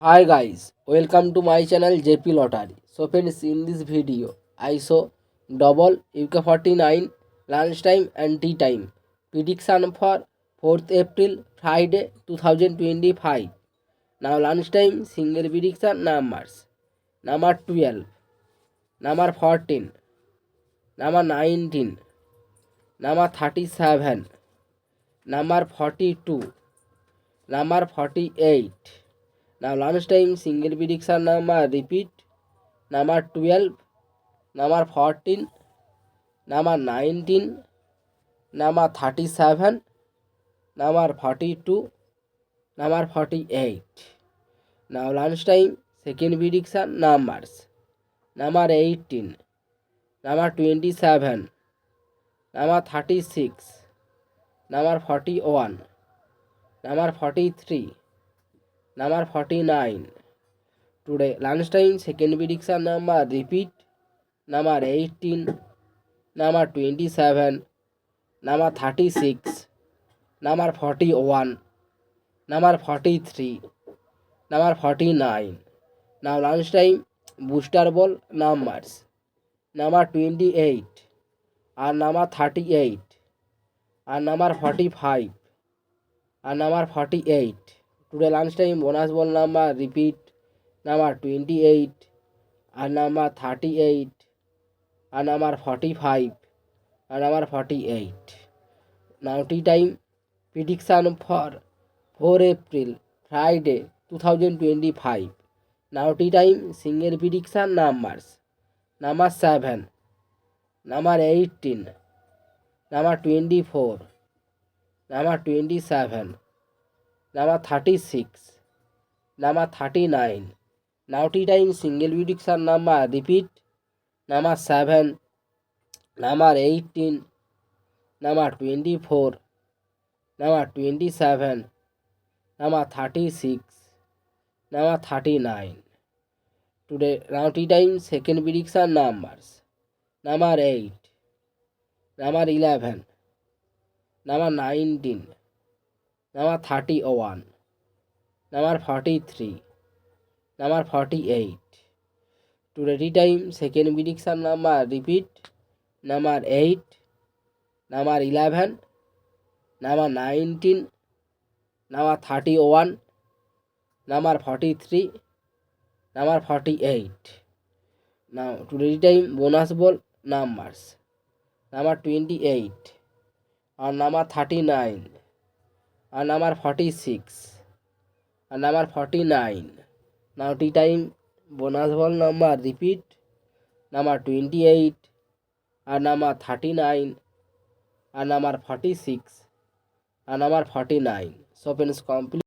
Hi guys, welcome to my channel JP Lottery. So friends, in this video, I show double UK49 lunchtime and tea time prediction for 4th April Friday 2025. Now lunchtime single prediction numbers: number 12, number 14, number 19, number 37, number 42, number 48. Now lunchtime single prediction number repeat: number 12, number 14, number 19, number 37, number 42, number 48. Now lunchtime second prediction numbers: number 18, number 27, number 36, number 41, number 43, number 49. Today lunchtime second prediction number repeat: number 18, number 27, number 36, number 41, number 43, number 49. Now lunchtime booster ball numbers: number 28 and number 38 and number 45 and number 48. Today lunchtime bonus ball number repeat: number 28 and number 38 and number 45 and number 48. Now tea time prediction for 4 April Friday 2025. Now tea time single prediction numbers: number 7, number 18, number 24, number 27, number 36, number 39. Now tea time single prediction number repeat: number 7, number 18, number 24, number 27, number 36, number 39. Today now tea time second prediction numbers: number 8, number 11, number 19, number 31, number 43, number 48. Today tea time second prediction number repeat: number 8, number 11, number 19, number 31, number 43, number 48. Now today time bonus ball numbers: number 28 and number 39 and number 46 and number 49. Now tea time bonus ball number repeat: number 28 and number 39 and number 46 and number 49. So friends, complete